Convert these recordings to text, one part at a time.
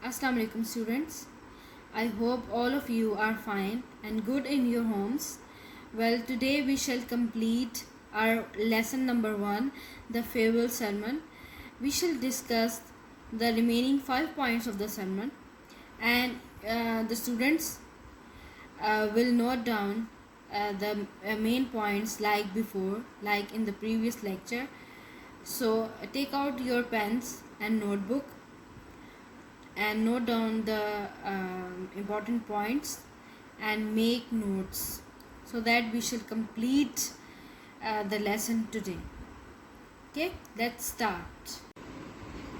Assalamu alaikum students. I hope all of you are fine and good in your homes. Well, today we shall complete our lesson number 1, the farewell sermon. We shall discuss the remaining 5 points of the sermon, and the students will note down the main points like before, like in the previous lecture. So take out your pens and notebook and note down the important points and make notes so that we shall complete the lesson today. Okay, let's start.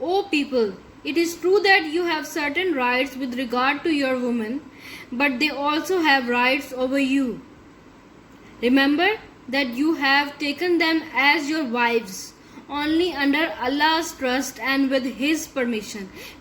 O people, it is true that you have certain rights with regard to your women, but they also have rights over you. Remember that you have taken them as your wives only under Allah's trust and with His permission.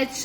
H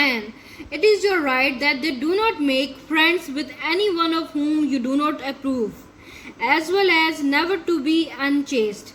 And it is your right that they do not make friends with anyone of whom you do not approve, as well as never to be unchaste.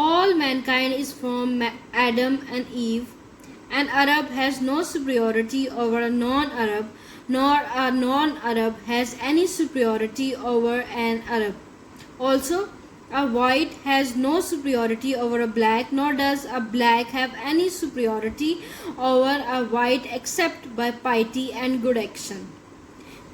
all mankind is from Adam and Eve. An Arab has no superiority over a non-Arab, nor a non-Arab has any superiority over an Arab. Also, a white has no superiority over a black, nor does a black have any superiority over a white except by piety and good action.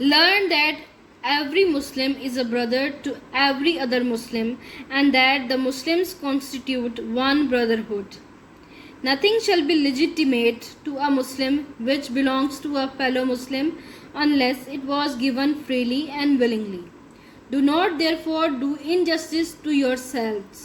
learn that every Muslim is a brother to every other Muslim and that the Muslims constitute one brotherhood. Nothing shall be legitimate to a Muslim which belongs to a fellow Muslim unless it was given freely and willingly. Do not therefore do injustice to yourselves.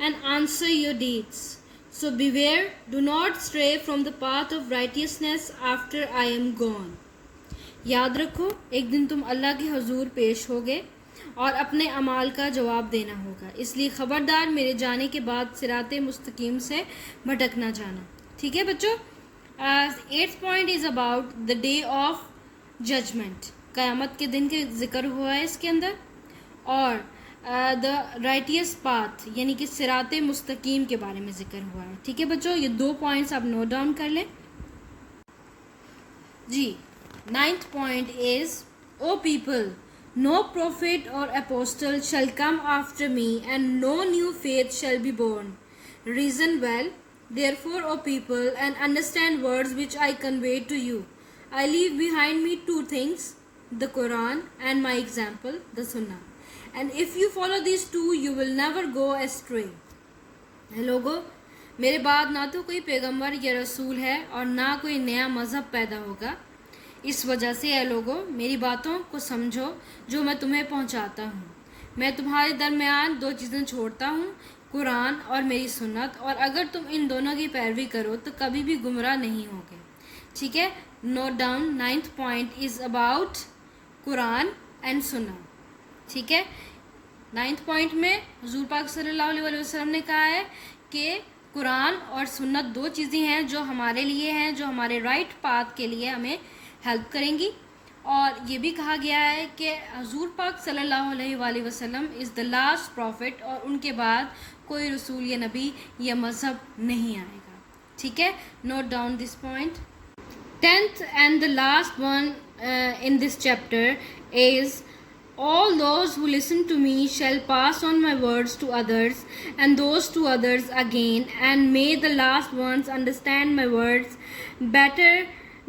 and answer your deeds. So beware, do not stray from the path of righteousness after I am gone. یاد رکھو ایک دن تم اللہ کے حضور پیش ہوگے اور اپنے اعمال کا جواب دینا ہوگا، اس لیے خبردار میرے جانے کے بعد صراط مستقیم سے بھٹک نہ جانا. ٹھیک ہے بچوں. 8th point is about the day of judgment. قیامت کے دن کے ذکر ہوا ہے اس کے اندر، اور the righteous path یعنی کہ صراط مستقیم کے بارے میں ذکر ہوا ہے. ٹھیک ہے بچوں، یہ 2 پوائنٹس آپ نوٹ ڈاؤن کر لیں. جی 9th point is, O people, no prophet or apostle shall come after me, and no new faith shall be born. Reason well, therefore, O people, and understand words which I convey to you. I leave behind me 2 things, the Quran and my example, the Sunnah. And if you follow these 2, you will never go astray. لوگو، میرے بعد نہ تو کوئی پیغمبر یا رسول ہے اور نہ کوئی نیا مذہب پیدا ہوگا. اس وجہ سے اے لوگوں میری باتوں کو سمجھو جو میں تمہیں پہنچاتا ہوں. میں تمہارے درمیان 2 چیزیں چھوڑتا ہوں، قرآن اور میری سنت، اور اگر تم ان دونوں کی پیروی کرو تو کبھی بھی گمراہ نہیں ہوگے. ٹھیک ہے، note down. 9th point is about Quran and Sunnah. ٹھیک ہے، 9th point میں حضور پاک صلی اللہ علیہ وسلم نے کہا ہے کہ قرآن اور سنت 2 چیزیں ہیں جو ہمارے لیے ہیں، جو ہمارے رائٹ پاتھ کے لیے ہمیں ہیلپ کریں گی. اور یہ بھی کہا گیا ہے کہ حضور پاک صلی اللہ علیہ وآلہ وسلم از دا لاسٹ پروفٹ، اور ان کے بعد کوئی رسول یا نبی یا مذہب نہیں آئے گا. ٹھیک ہے، نوٹ ڈاؤن دس point. 10th and the last one in this chapter is, all those who listen to me shall pass on my words to others, and those to others again, and may the last ones understand my words better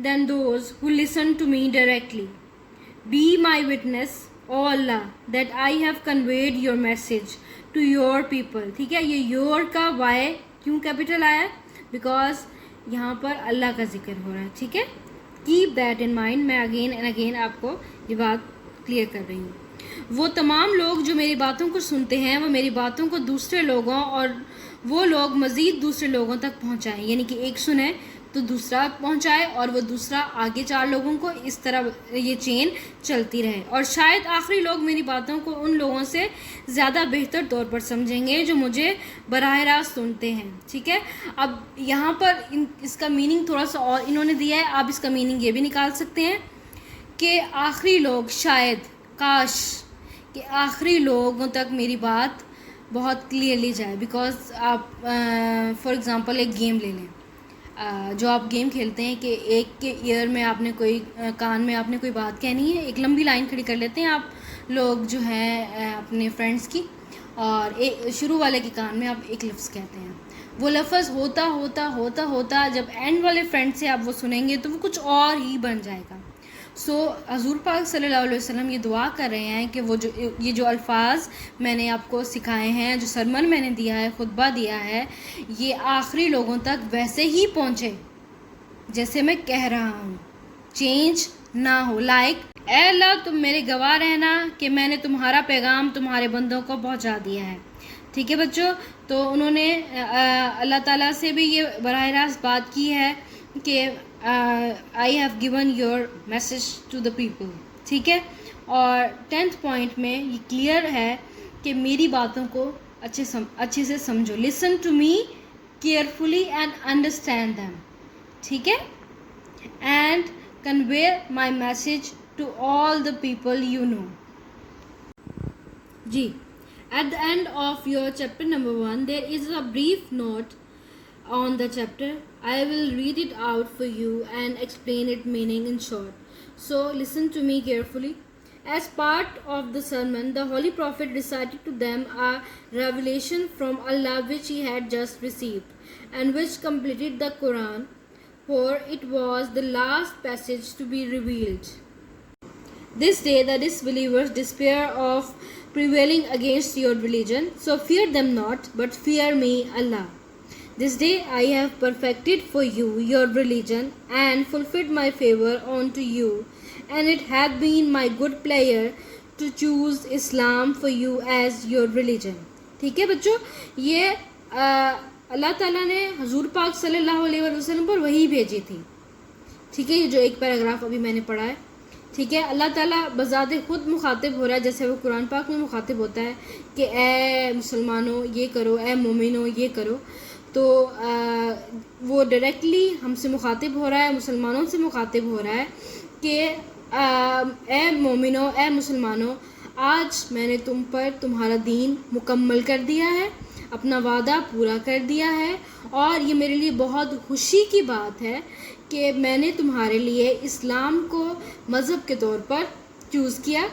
than those who listen to me directly. Be my witness, O Allah, that I have conveyed your message to your people. ٹھیک ہے، یہ your کا why کیوں capital آیا؟ Because یہاں پر اللہ کا ذکر ہو رہا ہے. ٹھیک ہے، کیپ دیٹ ان مائنڈ. میں اگین اینڈ اگین آپ کو یہ بات کلیئر کر رہی ہوں. وہ تمام لوگ جو میری باتوں کو سنتے ہیں وہ میری باتوں کو دوسرے لوگوں اور وہ لوگ مزید دوسرے لوگوں تک پہنچائیں، یعنی کہ ایک سنے تو دوسرا پہنچائے اور وہ دوسرا آگے 4 لوگوں کو، اس طرح یہ چین چلتی رہے. اور شاید آخری لوگ میری باتوں کو ان لوگوں سے زیادہ بہتر طور پر سمجھیں گے جو مجھے براہ راست سنتے ہیں. ٹھیک ہے، اب یہاں پر اس کا میننگ تھوڑا سا اور انہوں نے دیا ہے. آپ اس کا میننگ یہ بھی نکال سکتے ہیں کہ آخری لوگ، شاید کاش کہ آخری لوگوں تک میری بات بہت کلیئرلی جائے. بیکاز آپ فار ایگزامپل ایک گیم لے لیں، جو آپ گیم کھیلتے ہیں کہ ایک کے ایئر میں آپ نے کوئی کان میں آپ نے کوئی بات کہنی ہے، ایک لمبی لائن کھڑی کر لیتے ہیں آپ لوگ جو ہیں اپنے فرینڈس کی، اور شروع والے کے کان میں آپ ایک لفظ کہتے ہیں. وہ لفظ ہوتا ہوتا ہوتا ہوتا جب اینڈ والے فرینڈ سے آپ وہ سنیں گے تو وہ کچھ اور ہی بن جائے گا. سو حضور پاک صلی اللہ علیہ وسلم یہ دعا کر رہے ہیں کہ وہ یہ جو الفاظ میں نے آپ کو سکھائے ہیں، جو سرمن میں نے دیا ہے، خطبہ دیا ہے، یہ آخری لوگوں تک ویسے ہی پہنچے جیسے میں کہہ رہا ہوں، چینج نہ ہو. اے اللہ تم میرے گواہ رہنا کہ میں نے تمہارا پیغام تمہارے بندوں کو پہنچا دیا ہے. ٹھیک ہے بچوں، تو انہوں نے اللہ تعالیٰ سے بھی یہ براہ راست بات کی ہے کہ I have given your message to the people. ٹھیک ہے، اور 10th پوائنٹ میں یہ کلیئر ہے کہ میری باتوں کو اچھے سے سمجھو. listen to me carefully and understand them. ٹھیک ہے، and convey my message to all the people you know. G at the end of your chapter number 1 there is a brief note on the chapter. I will read it out for you and explain its meaning in short. So listen to me carefully. As part of the sermon, the Holy Prophet recited to them a revelation from Allah which he had just received, and which completed the Quran, for it was the last passage to be revealed. This day the disbelievers despair of prevailing against your religion, so fear them not, but fear me, Allah. This day I have perfected for you your religion and fulfilled my favor unto you, and it hath been my good pleasure to choose Islam for you as your religion. ٹھیک ہے بچوں، یہ اللہ تعالیٰ نے حضور پاک صلی اللہ علیہ وسلم پر وحی بھیجی تھی. ٹھیک ہے, یہ جو ایک پیراگراف ابھی میں نے پڑھا ہے. ٹھیک ہے, اللہ تعالیٰ بذات خود مخاطب ہو رہا ہے, جیسے وہ قرآن پاک میں مخاطب ہوتا ہے کہ اے مسلمانوں یہ کرو, اے مومنوں یہ کرو. تو وہ ڈائریکٹلی ہم سے مخاطب ہو رہا ہے, مسلمانوں سے مخاطب ہو رہا ہے کہ اے مومنوں, اے مسلمانوں, آج میں نے تم پر تمہارا دین مکمل کر دیا ہے, اپنا وعدہ پورا کر دیا ہے, اور یہ میرے لیے بہت خوشی کی بات ہے کہ میں نے تمہارے لیے اسلام کو مذہب کے طور پر چوز کیا,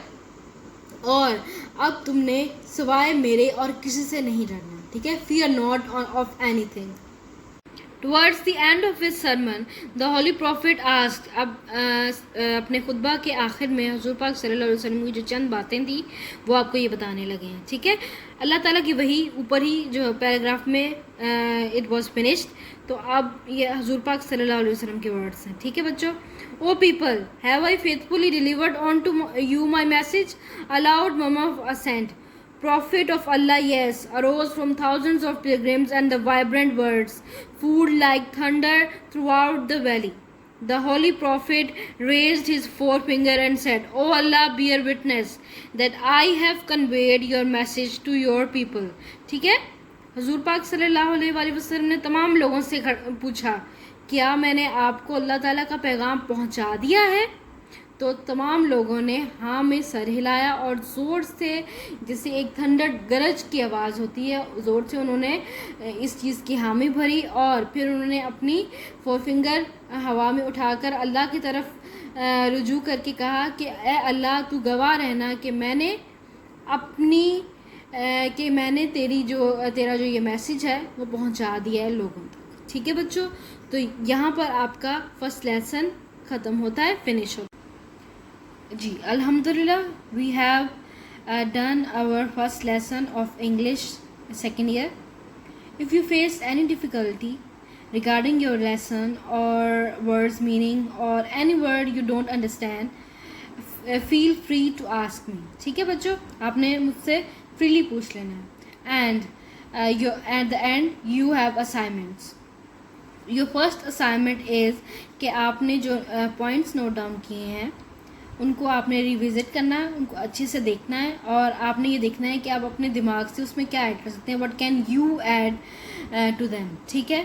اور اب تم نے سوائے میرے اور کسی سے نہیں ڈرنا. ٹھیک ہے, fear not of anything. Towards the end of his sermon, the Holy Prophet asked, اب اپنے خطبہ کے آخر میں حضور پاک صلی اللہ علیہ وسلم کی جو چند باتیں تھیں وہ آپ کو یہ بتانے لگے ہیں. ٹھیک ہے, اللہ تعالیٰ کی وحی اوپر ہی جو پیراگراف میں it was finished, تو اب یہ حضور پاک صلی اللہ علیہ وسلم کے ورڈز ہیں. ٹھیک ہے بچوں. O people, have I faithfully delivered on to you my message? A loud murmur of assent. Prophet of Allah, yes, arose from thousands of pilgrims, and the vibrant words fooled like thunder throughout the valley. The Holy Prophet raised his forefinger and said, O Allah, bear witness that I have conveyed your message to your people. ٹھیک ہے, حضور پاک صلی اللہ علیہ وآلہ وسلم نے تمام لوگوں سے پوچھا, کیا میں نے آپ کو اللہ تعالیٰ کا پیغام پہنچا دیا ہے؟ تو تمام لوگوں نے ہاں میں سر ہلایا, اور زور سے, جیسے ایک تھنڈر گرج کی آواز ہوتی ہے, زور سے انہوں نے اس چیز کی حامی بھری, اور پھر انہوں نے اپنی فور فنگر ہوا میں اٹھا کر اللہ کی طرف رجوع کر کے کہا کہ اے اللہ, تو گواہ رہنا کہ میں نے تیرا جو یہ میسیج ہے وہ پہنچا دیا ہے لوگوں تک. ٹھیک ہے بچوں, تو یہاں پر آپ کا فرسٹ لیسن ختم ہوتا ہے, فنش ہوتا ہے. جی الحمدللہ, we have done our first lesson of English second year. If you face any difficulty regarding your lesson or words meaning or any word you don't understand, feel free to ask me. ٹھیک ہے بچوں, آپ نے مجھ سے freely پوچھ لینا ہے. And at the end you have assignments. Your first assignment is کہ آپ نے جو پوائنٹس نوٹ ڈاؤن کیے ہیں ان کو آپ نے ریوزٹ کرنا ہے, ان کو اچھے سے دیکھنا ہے, اور آپ نے یہ دیکھنا ہے کہ آپ اپنے دماغ سے اس میں کیا ایڈ کر سکتے ہیں, what can you add to them. ٹھیک ہے,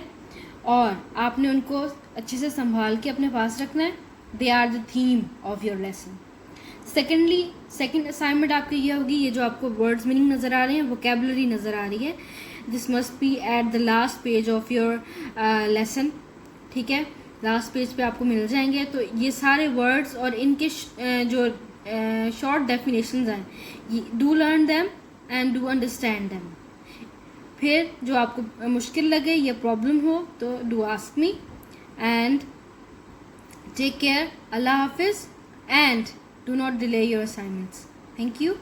اور آپ نے ان کو اچھے سے سنبھال کے اپنے پاس رکھنا ہے. they are the theme of your lesson. Second assignment آپ کی یہ ہوگی, یہ جو آپ کو ورڈز میننگ نظر آ رہے ہیں, ووکیبلری نظر آ رہی ہے, this must be at the last page of your lesson. ٹھیک ہے, لاسٹ پیج پہ آپ کو مل جائیں گے. تو یہ سارے ورڈز اور ان کے جو شارٹ ڈیفینیشنز ہیں, do learn them and do understand them. پھر جو آپ کو مشکل لگے یا پرابلم ہو تو do ask me. And take care. اللہ حافظ, and do not delay your assignments. Thank you.